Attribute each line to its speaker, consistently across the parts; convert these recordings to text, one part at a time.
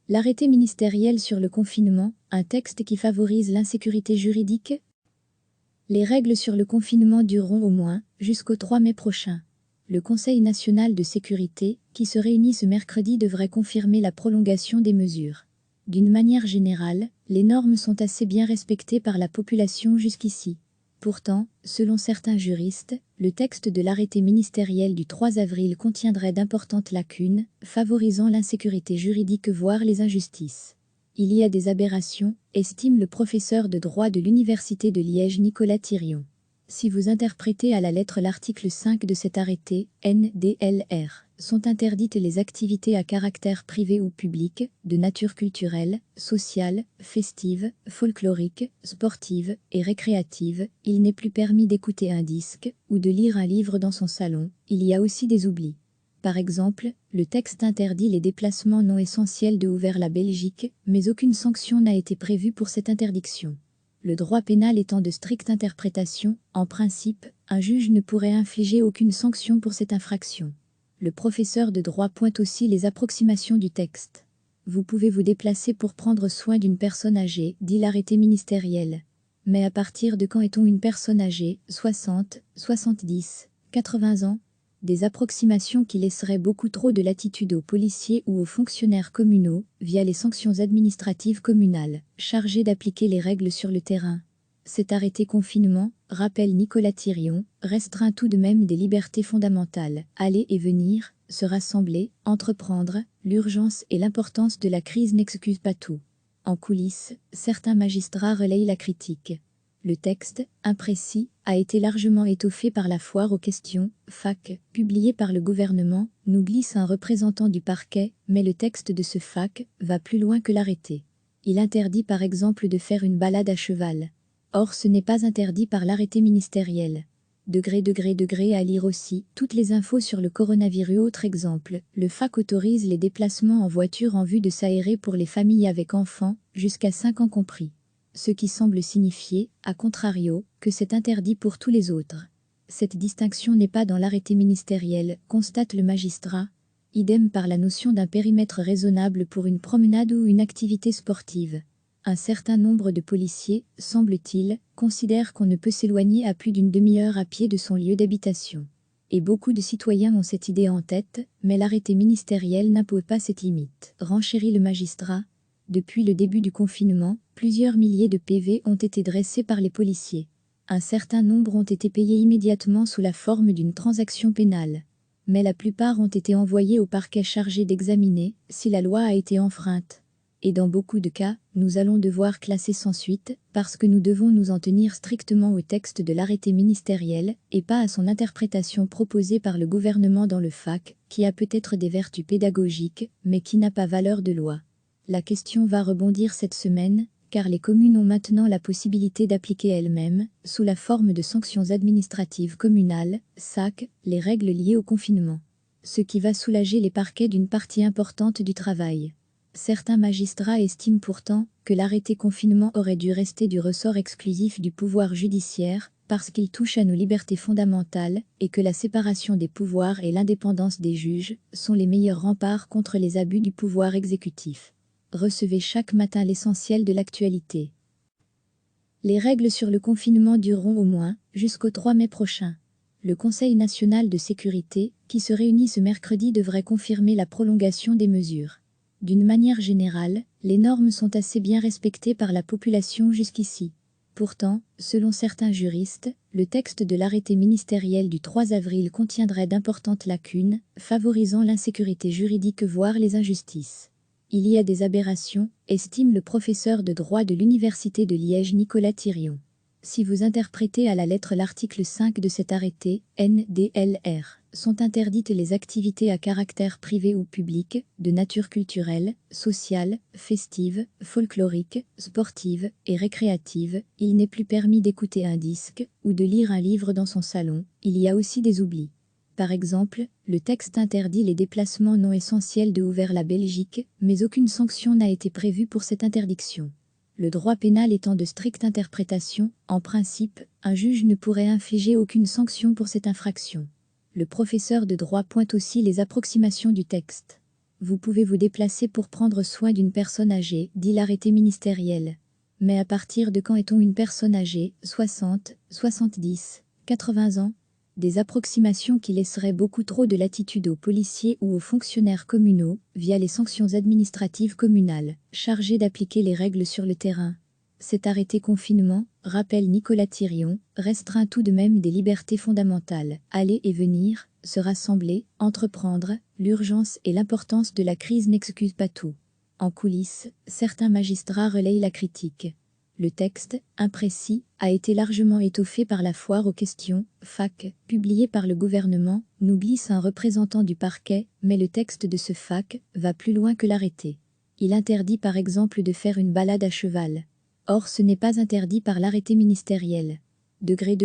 Speaker 1: L'arrêté ministériel sur le confinement, un texte qui favorise l'insécurité juridique. Les règles sur le confinement dureront au moins jusqu'au 3 mai prochain. Le Conseil national de sécurité, qui se réunit ce mercredi, devrait confirmer la prolongation des mesures. D'une manière générale, les normes sont assez bien respectées par la population jusqu'ici. Pourtant, selon certains juristes, le texte de l'arrêté ministériel du 3 avril contiendrait d'importantes lacunes, favorisant l'insécurité juridique voire les injustices. Il y a des aberrations, estime le professeur de droit de l'Université de Liège Nicolas Thirion. Si vous interprétez à la lettre l'article 5 de cet arrêté, NDLR, sont interdites les activités à caractère privé ou public, de nature culturelle, sociale, festive, folklorique, sportive et récréative, il n'est plus permis d'écouter un disque ou de lire un livre dans son salon, il y a aussi des oublis. Par exemple, le texte interdit les déplacements non essentiels de vers la Belgique, mais aucune sanction n'a été prévue pour cette interdiction. Le droit pénal étant de stricte interprétation, en principe, un juge ne pourrait infliger aucune sanction pour cette infraction. Le professeur de droit pointe aussi les approximations du texte. Vous pouvez vous déplacer pour prendre soin d'une personne âgée, dit l'arrêté ministériel. Mais à partir de quand est-on une personne âgée, 60, 70, 80 ans? Des approximations qui laisseraient beaucoup trop de latitude aux policiers ou aux fonctionnaires communaux, via les sanctions administratives communales, chargées d'appliquer les règles sur le terrain. Cet arrêté confinement, rappelle Nicolas Thirion, restreint tout de même des libertés fondamentales, aller et venir, se rassembler, entreprendre, l'urgence et l'importance de la crise n'excusent pas tout. En coulisses, certains magistrats relayent la critique. Le texte, imprécis, a été largement étoffé par la foire aux questions, FAQ, publié par le gouvernement, nous glisse un représentant du parquet, mais le texte de ce FAQ va plus loin que l'arrêté. Il interdit par exemple de faire une balade à cheval. Or ce n'est pas interdit par l'arrêté ministériel. À lire aussi, toutes les infos sur le coronavirus. Autre exemple, le FAQ autorise les déplacements en voiture en vue de s'aérer pour les familles avec enfants, jusqu'à 5 ans compris. Ce qui semble signifier, à contrario, que c'est interdit pour tous les autres. Cette distinction n'est pas dans l'arrêté ministériel, constate le magistrat. Idem par la notion d'un périmètre raisonnable pour une promenade ou une activité sportive. Un certain nombre de policiers, semble-t-il, considèrent qu'on ne peut s'éloigner à plus d'une demi-heure à pied de son lieu d'habitation. Et beaucoup de citoyens ont cette idée en tête, mais l'arrêté ministériel n'impose pas cette limite, renchérit le magistrat. Depuis le début du confinement, plusieurs milliers de PV ont été dressés par les policiers. Un certain nombre ont été payés immédiatement sous la forme d'une transaction pénale. Mais la plupart ont été envoyés au parquet chargé d'examiner si la loi a été enfreinte. Et dans beaucoup de cas, nous allons devoir classer sans suite, parce que nous devons nous en tenir strictement au texte de l'arrêté ministériel, et pas à son interprétation proposée par le gouvernement dans le FAQ, qui a peut-être des vertus pédagogiques, mais qui n'a pas valeur de loi. La question va rebondir cette semaine, car les communes ont maintenant la possibilité d'appliquer elles-mêmes, sous la forme de sanctions administratives communales, SAC, les règles liées au confinement. Ce qui va soulager les parquets d'une partie importante du travail. Certains magistrats estiment pourtant que l'arrêté confinement aurait dû rester du ressort exclusif du pouvoir judiciaire, parce qu'il touche à nos libertés fondamentales, et que la séparation des pouvoirs et l'indépendance des juges sont les meilleurs remparts contre les abus du pouvoir exécutif. Recevez chaque matin l'essentiel de l'actualité. Les règles sur le confinement dureront au moins jusqu'au 3 mai prochain. Le Conseil national de sécurité, qui se réunit ce mercredi, devrait confirmer la prolongation des mesures. D'une manière générale, les normes sont assez bien respectées par la population jusqu'ici. Pourtant, selon certains juristes, le texte de l'arrêté ministériel du 3 avril contiendrait d'importantes lacunes, favorisant l'insécurité juridique voire les injustices. Il y a des aberrations, estime le professeur de droit de l'Université de Liège Nicolas Thirion. Si vous interprétez à la lettre l'article 5 de cet arrêté, NDLR, sont interdites les activités à caractère privé ou public, de nature culturelle, sociale, festive, folklorique, sportive et récréative, il n'est plus permis d'écouter un disque ou de lire un livre dans son salon, il y a aussi des oublis. Par exemple, le texte interdit les déplacements non essentiels de vers la Belgique, mais aucune sanction n'a été prévue pour cette interdiction. Le droit pénal étant de stricte interprétation, en principe, un juge ne pourrait infliger aucune sanction pour cette infraction. Le professeur de droit pointe aussi les approximations du texte. vous pouvez vous déplacer pour prendre soin d'une personne âgée, dit l'arrêté ministériel. Mais à partir de quand est-on une personne âgée, 60, 70, 80 ans? Des approximations qui laisseraient beaucoup trop de latitude aux policiers ou aux fonctionnaires communaux, via les sanctions administratives communales, chargées d'appliquer les règles sur le terrain. Cet arrêté confinement, rappelle Nicolas Thirion, restreint tout de même des libertés fondamentales, aller et venir, se rassembler, entreprendre, l'urgence et l'importance de la crise n'excusent pas tout. En coulisses, certains magistrats relayent la critique. Le texte, imprécis, a été largement étoffé par la foire aux questions, FAQ, publiée par le gouvernement, nous glisse un représentant du parquet, mais le texte de ce FAQ va plus loin que l'arrêté. Il interdit par exemple de faire une balade à cheval. Or ce n'est pas interdit par l'arrêté ministériel. Degré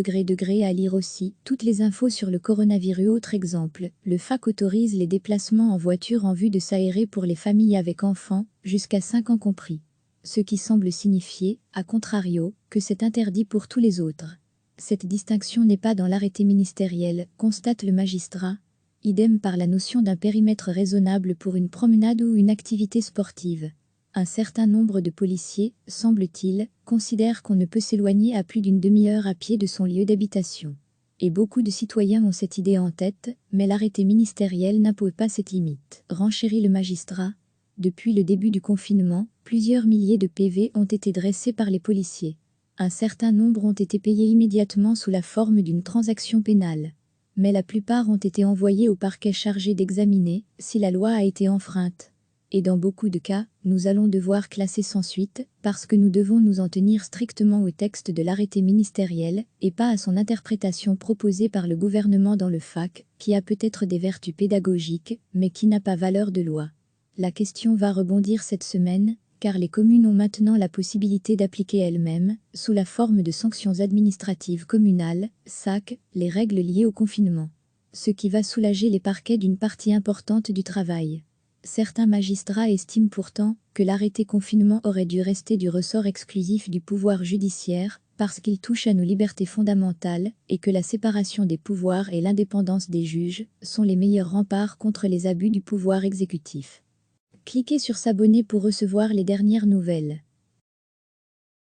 Speaker 1: à lire aussi, toutes les infos sur le coronavirus. Autre exemple, le FAQ autorise les déplacements en voiture en vue de s'aérer pour les familles avec enfants, jusqu'à 5 ans compris. Ce qui semble signifier, à contrario, que c'est interdit pour tous les autres. Cette distinction n'est pas dans l'arrêté ministériel, constate le magistrat. Idem par la notion d'un périmètre raisonnable pour une promenade ou une activité sportive. Un certain nombre de policiers, semble-t-il, considèrent qu'on ne peut s'éloigner à plus d'une demi-heure à pied de son lieu d'habitation. Et beaucoup de citoyens ont cette idée en tête, mais l'arrêté ministériel n'impose pas cette limite. Renchérit le magistrat. Depuis le début du confinement, plusieurs milliers de PV ont été dressés par les policiers. Un certain nombre ont été payés immédiatement sous la forme d'une transaction pénale. Mais la plupart ont été envoyés au parquet chargé d'examiner si la loi a été enfreinte. Et dans beaucoup de cas, nous allons devoir classer sans suite, parce que nous devons nous en tenir strictement au texte de l'arrêté ministériel, et pas à son interprétation proposée par le gouvernement dans le FAQ, qui a peut-être des vertus pédagogiques, mais qui n'a pas valeur de loi. La question va rebondir cette semaine, car les communes ont maintenant la possibilité d'appliquer elles-mêmes, sous la forme de sanctions administratives communales, SAC, les règles liées au confinement. Ce qui va soulager les parquets d'une partie importante du travail. Certains magistrats estiment pourtant que l'arrêté confinement aurait dû rester du ressort exclusif du pouvoir judiciaire, parce qu'il touche à nos libertés fondamentales, et que la séparation des pouvoirs et l'indépendance des juges sont les meilleurs remparts contre les abus du pouvoir exécutif. Cliquez sur s'abonner pour recevoir les dernières nouvelles.